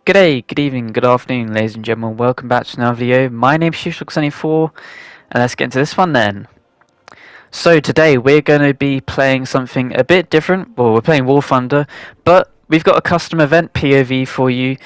G'day, good evening, good afternoon, ladies and gentlemen. Welcome back to another video. My name's Shiftlux74, and let's get into this one then. So today we're going to be playing something a bit different. Well, we're playing War Thunder, but we've got a custom event POV for you.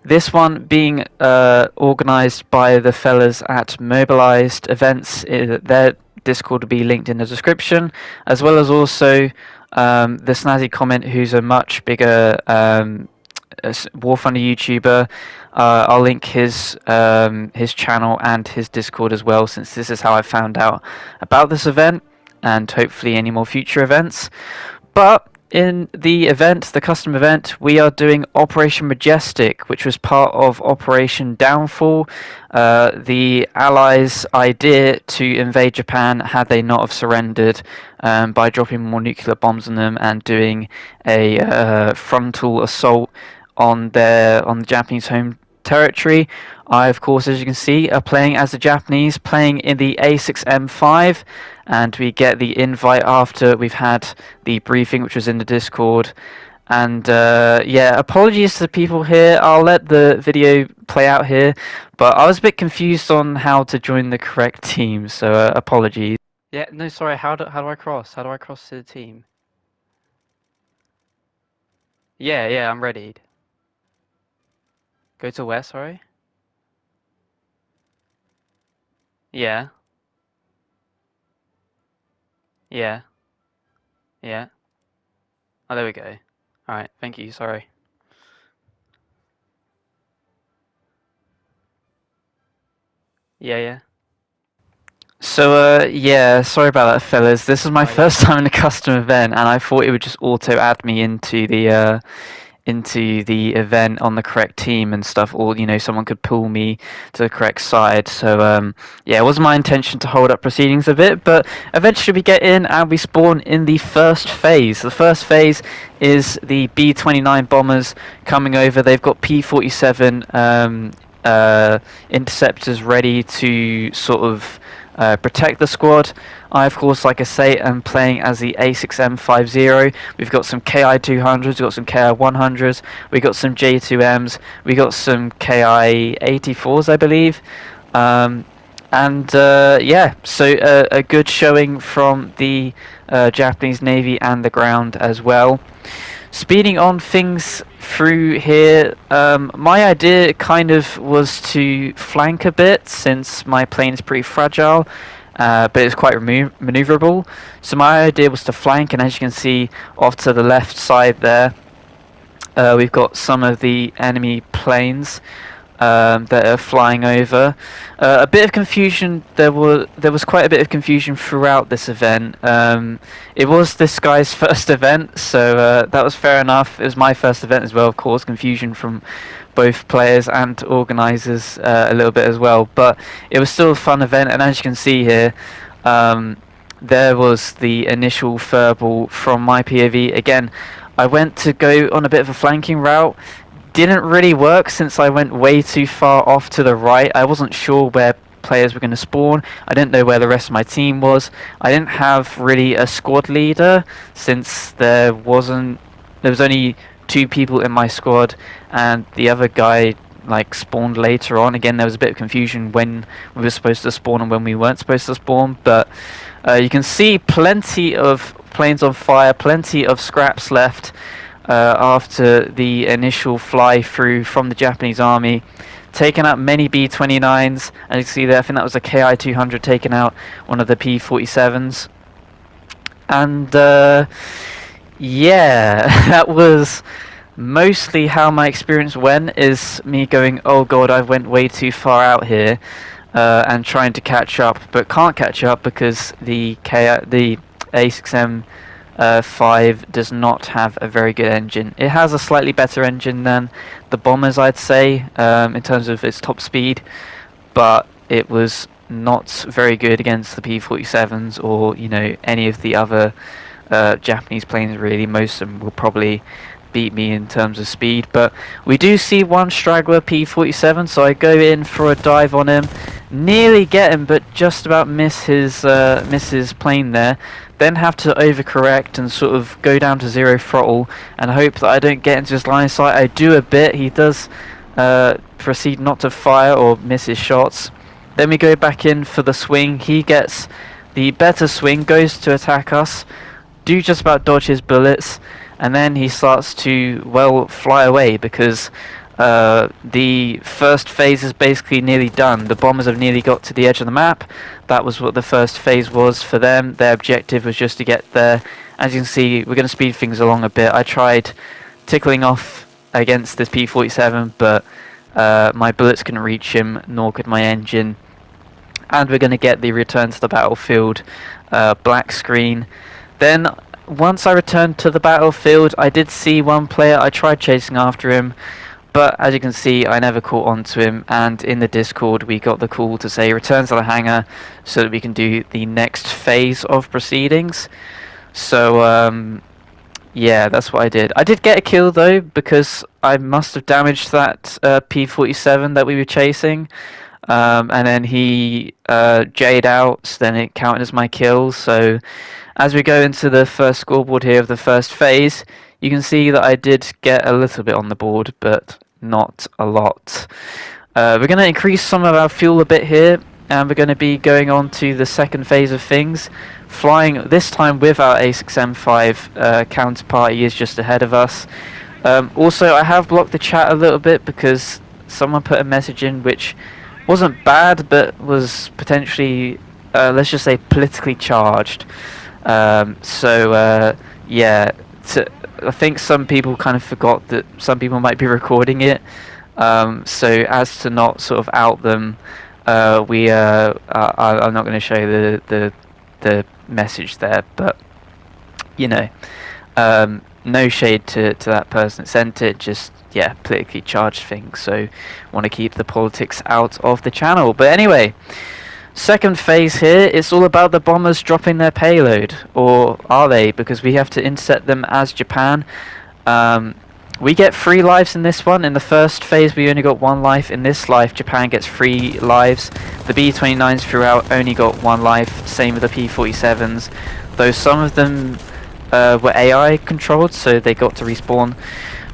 This one being organised by the fellas at Mobilized Events. Their Discord will be linked in the description, as well as also the Snazzy Comment, who's a much bigger War Thunder YouTuber. I'll link his channel and his Discord as well, since this is how I found out about this event and hopefully any more future events. But in the event, the custom event, we are doing Operation Majestic, which was part of Operation Downfall, the Allies' idea to invade Japan had they not have surrendered, by dropping more nuclear bombs on them and doing a frontal assault on the Japanese home territory. I, of course, as you can see, are playing as the Japanese, playing in the A6M5, and we get the invite after we've had the briefing, which was in the Discord. And yeah, apologies to the people here. I'll let the video play out here, but I was a bit confused on how to join the correct team, so apologies. Yeah, no, sorry. How do I cross? How do I cross to the team? Yeah, I'm ready. Go to where, sorry? Yeah. Yeah. Yeah. Oh, there we go. Alright, thank you, sorry. Yeah. So, yeah, sorry about that, fellas. This is my first time in a custom event, and I thought it would just auto-add me into the event on the correct team and stuff, or someone could pull me to the correct side. So yeah, it wasn't my intention to hold up proceedings a bit, but eventually we get in and we spawn in the first phase. The first phase is the B-29 bombers coming over. They've got P-47 interceptors ready to sort of protect the squad. I, of course, like I say, am playing as the A6M5's. We've got some KI-200s, we've got some KI-100s, we've got some J2Ms, we got some KI-84s, I believe. Yeah, so a good showing from the Japanese Navy and the ground as well. Speeding on things through here, my idea kind of was to flank a bit, since my plane is pretty fragile, but it's quite maneuverable. So my idea was to flank, and as you can see off to the left side there, we've got some of the enemy planes that are flying over. A bit of confusion. There was quite a bit of confusion throughout this event. It was this guy's first event, so that was fair enough. It was my first event as well, of course. Confusion from both players and organisers a little bit as well, but it was still a fun event. And as you can see here, there was the initial furball from my POV. Again, I went to go on a bit of a flanking route. Didn't really work, since I went way too far off to the right. I wasn't sure where players were going to spawn. I didn't know where the rest of my team was. I didn't have really a squad leader, since there was only 2 people in my squad, and the other guy spawned later on. Again, there was a bit of confusion when we were supposed to spawn and when we weren't supposed to spawn, but you can see plenty of planes on fire, plenty of scraps left after the initial fly through from the Japanese army, taking out many B-29s. As you can see there, I think that was a KI-200 taking out one of the P-47s. And yeah, that was mostly how my experience went, is me going, oh god, I went way too far out here, and trying to catch up, but can't catch up because the A6M 5 does not have a very good engine. It has a slightly better engine than the bombers, I'd say, in terms of its top speed, but it was not very good against the P-47s or any of the other Japanese planes. Really, most of them will probably beat me in terms of speed, but we do see one straggler P-47, so I go in for a dive on him, nearly get him, but just about miss his plane there. Then have to overcorrect and sort of go down to 0 throttle and hope that I don't get into his line of sight. I do a bit. He does proceed not to fire or miss his shots. Then we go back in for the swing. He gets the better swing, goes to attack us, do just about dodge his bullets, and then he starts to, well, fly away because the first phase is basically nearly done. The bombers have nearly got to the edge of the map. That was what the first phase was for them. Their objective was just to get there. As you can see, we're going to speed things along a bit. I tried tickling off against this P-47, but my bullets couldn't reach him, nor could my engine. And we're going to get the return to the battlefield black screen. Then, once I returned to the battlefield, I did see one player. I tried chasing after him, but as you can see, I never caught on to him, and in the Discord we got the call to say return to the hangar so that we can do the next phase of proceedings. So, yeah, that's what I did. I did get a kill though, because I must have damaged that P-47 that we were chasing, and then he J'd out, so then it counted as my kill. So as we go into the first scoreboard here of the first phase, you can see that I did get a little bit on the board, but not a lot. We're going to increase some of our fuel a bit here, and we're going to be going on to the second phase of things, flying this time with our A6M5 counterpart. He is just ahead of us. Also, I have blocked the chat a little bit because someone put a message in which wasn't bad, but was potentially, let's just say, politically charged. Yeah, I think some people kind of forgot that some people might be recording it. So as to not sort of out them, I'm not going to show you the message there, but you know, no shade to that person that sent it, just yeah, politically charged thing. So want to keep the politics out of the channel. But anyway, second phase here, it's all about the bombers dropping their payload, or are they? Because we have to intercept them as Japan. We get 3 lives in this one. In the first phase we only got 1 life. In this life Japan gets 3 lives. The B-29s throughout only got 1 life, same with the P-47s, though some of them were AI controlled, so they got to respawn.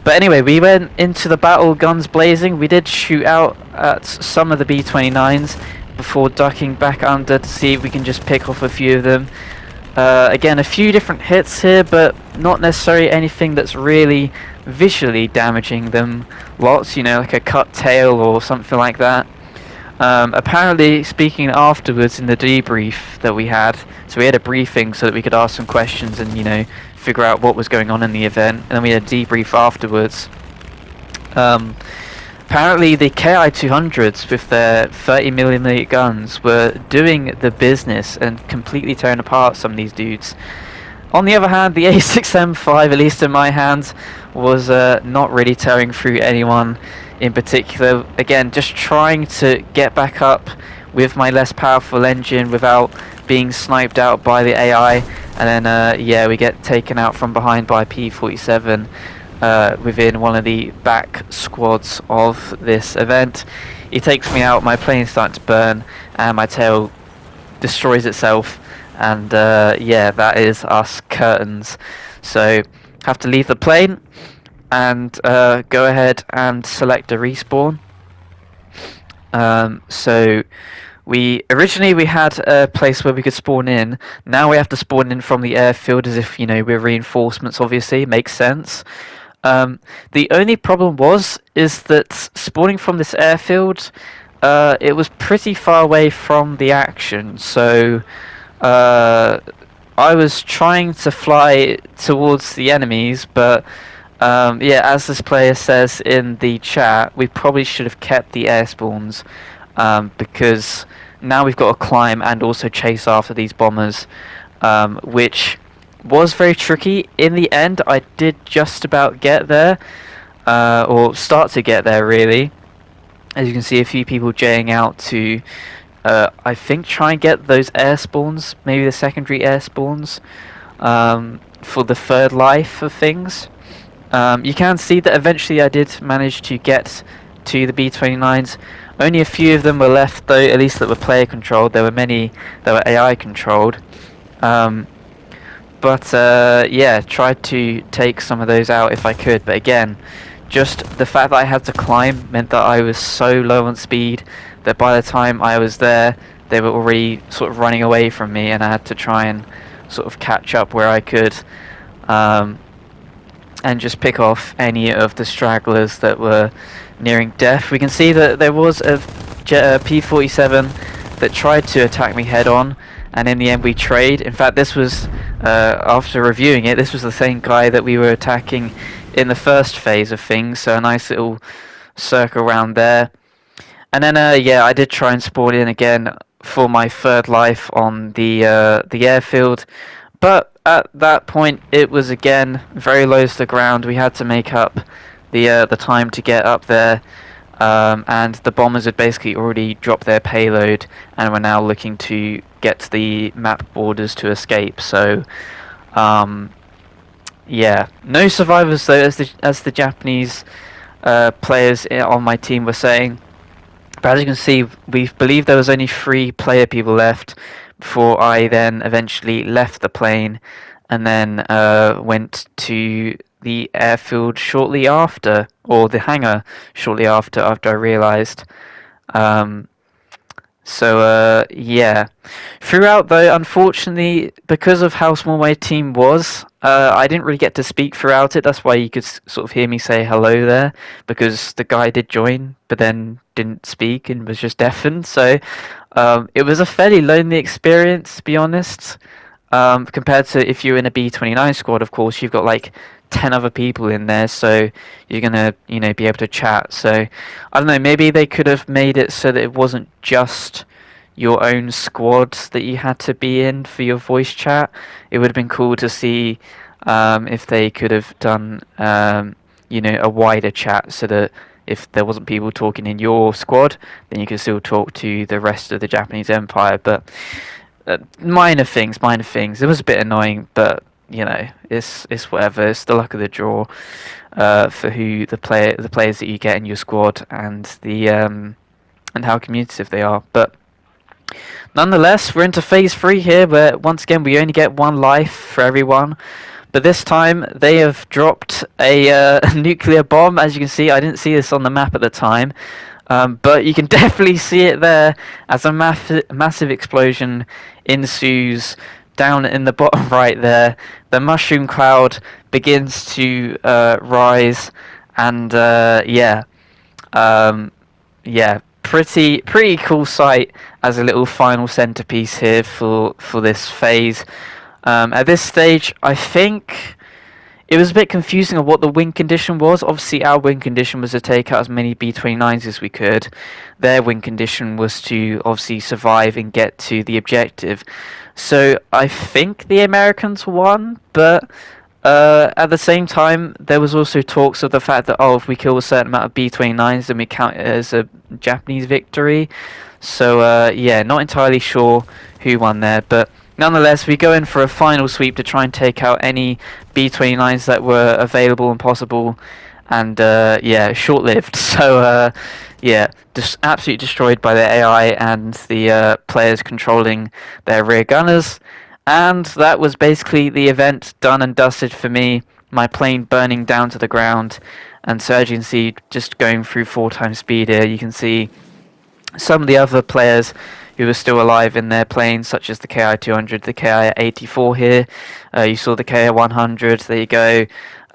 But anyway, we went into the battle guns blazing. We did shoot out at some of the B-29s before ducking back under to see if we can just pick off a few of them. Again, a few different hits here, but not necessarily anything that's really visually damaging them lots, you know, like a cut tail or something like that. Apparently, speaking afterwards in the debrief that we had, so we had a briefing so that we could ask some questions and, you know, figure out what was going on in the event, and then we had a debrief afterwards. Apparently the KI-200s with their 30mm guns were doing the business and completely tearing apart some of these dudes. On the other hand, the A6M5, at least in my hands, was not really tearing through anyone in particular. Again, just trying to get back up with my less powerful engine without being sniped out by the AI, and then yeah, we get taken out from behind by P-47 within one of the back squads of this event. He takes me out, my plane's starting to burn, and my tail destroys itself, and yeah, that is us curtains. So have to leave the plane and go ahead and select a respawn. So originally we had a place where we could spawn in. Now we have to spawn in from the airfield as if, you know, we're reinforcements. Obviously, makes sense. The only problem is that spawning from this airfield, it was pretty far away from the action. So I was trying to fly towards the enemies, but yeah, as this player says in the chat, we probably should have kept the air spawns, because now we've got to climb and also chase after these bombers, which was very tricky. In the end, I did just about get there, or start to get there, really. As you can see, a few people J'ing out to, I think, try and get those air spawns, maybe the secondary air spawns, for the third life of things. You can see that eventually I did manage to get to the B-29s. Only a few of them were left, though, at least that were player controlled. There were many that were AI controlled. But yeah, tried to take some of those out if I could, but again, just the fact that I had to climb meant that I was so low on speed that by the time I was there, they were already sort of running away from me, and I had to try and sort of catch up where I could, and just pick off any of the stragglers that were nearing death. We can see that there was a P-47 that tried to attack me head on, and in the end we trade. In fact, this was, after reviewing it, this was the same guy that we were attacking in the first phase of things, so a nice little circle around there. And then, yeah, I did try and spawn in again for my third life on the airfield, but at that point it was again very low to the ground. We had to make up the time to get up there, and the bombers had basically already dropped their payload and were now looking to get to the map borders to escape. So, yeah, no survivors though, as the Japanese players on my team were saying. But as you can see, we believe there was only 3 player people left before I then eventually left the plane and then went to the airfield shortly after, or the hangar shortly after I realised. Yeah. Throughout though, unfortunately, because of how small my team was, I didn't really get to speak throughout it. That's why you could sort of hear me say hello there, because the guy did join, but then didn't speak and was just deafened. So it was a fairly lonely experience, to be honest. Compared to if you're in a B-29 squad, of course, you've got like 10 other people in there, so you're gonna, be able to chat. So I don't know, maybe they could have made it so that it wasn't just your own squad that you had to be in for your voice chat. It would have been cool to see if they could have done, a wider chat, so that if there wasn't people talking in your squad, then you could still talk to the rest of the Japanese Empire. But minor things. It was a bit annoying, but it's whatever. It's the luck of the draw for who the players that you get in your squad, and and how commutative they are. But nonetheless, we're into phase 3 here, where once again we only get 1 life for everyone. But this time they have dropped a nuclear bomb. As you can see, I didn't see this on the map at the time. But you can definitely see it there as a massive explosion ensues down in the bottom right there. The mushroom cloud begins to rise, and pretty cool sight as a little final centerpiece here for this phase. At this stage, I think it was a bit confusing on what the win condition was. Obviously, our win condition was to take out as many B-29s as we could. Their win condition was to obviously survive and get to the objective. So I think the Americans won, but at the same time, there was also talks of the fact that, if we kill a certain amount of B-29s, then we count it as a Japanese victory. So, not entirely sure who won there, but nonetheless, we go in for a final sweep to try and take out any B-29s that were available and possible, and short-lived. So just absolutely destroyed by the AI and the players controlling their rear gunners. And that was basically the event done and dusted for me. My plane burning down to the ground, and so as you can see, just going through 4 times speed here, you can see some of the other players who were still alive in their planes, such as the KI-200, the KI-84 here. You saw the KI-100, there you go.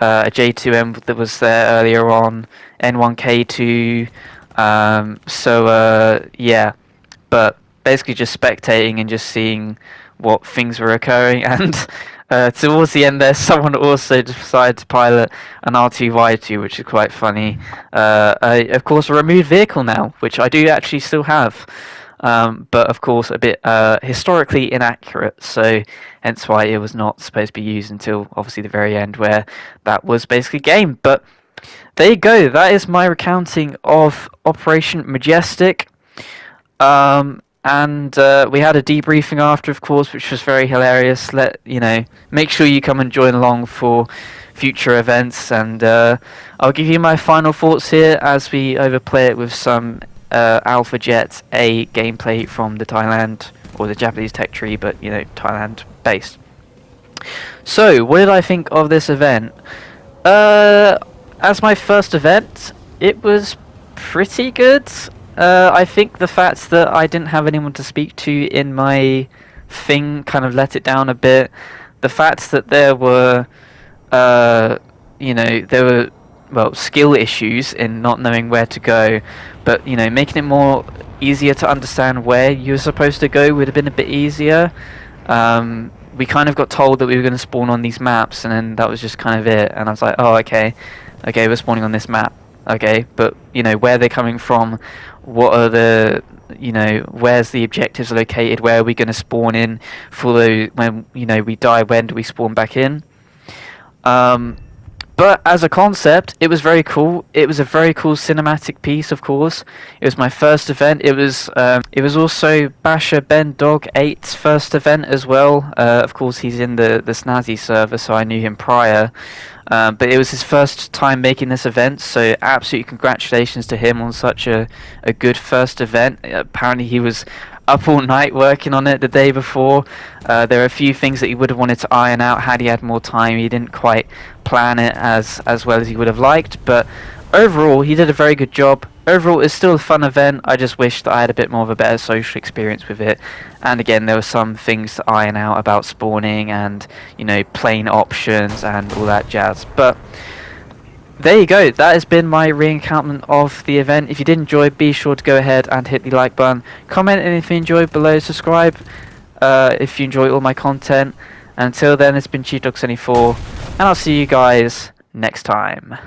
A J2M that was there earlier on, N1K2. But basically just spectating and just seeing what things were occurring. And towards the end there, someone also decided to pilot an R2Y2, which is quite funny. Of course, a removed vehicle now, which I do actually still have. But of course a bit historically inaccurate, so hence why it was not supposed to be used until obviously the very end, where that was basically game. But there you go, that is my recounting of Operation Majestic. And we had a debriefing after, of course, which was very hilarious. Make sure you come and join along for future events, and I'll give you my final thoughts here as we overplay it with some Alpha Jet A gameplay from the Thailand, or the Japanese tech tree, but Thailand based. So what did I think of this event? as my first event, it was pretty good. I think the fact that I didn't have anyone to speak to in my thing kind of let it down a bit. The fact that there were, there were, well, skill issues in not knowing where to go, but, making it more easier to understand where you're supposed to go would have been a bit easier. We kind of got told that we were going to spawn on these maps, and then that was just kind of it. And I was like, oh, okay, we're spawning on this map. Okay, but where they're coming from, what are the, where's the objectives located? Where are we going to spawn in for the when we die? When do we spawn back in? But as a concept, it was very cool. It was a very cool cinematic piece, of course. It was my first event. It was also Basher Ben Dog 8's first event as well. Of course, he's in the Snazzy server, so I knew him prior. But it was his first time making this event, so absolutely congratulations to him on such a good first event. Apparently he was up all night working on it the day before. There are a few things that he would have wanted to iron out had he had more time. He didn't quite plan it as well as he would have liked, but overall he did a very good job. Overall it's still a fun event. I just wish that I had a bit more of a better social experience with it. And again, there were some things to iron out about spawning and plane options and all that jazz. But there you go, that has been my reencountment of the event. If you did enjoy, be sure to go ahead and hit the like button, comment if you enjoyed below, subscribe if you enjoy all my content. Until then, it's been CheatDog74, and I'll see you guys next time.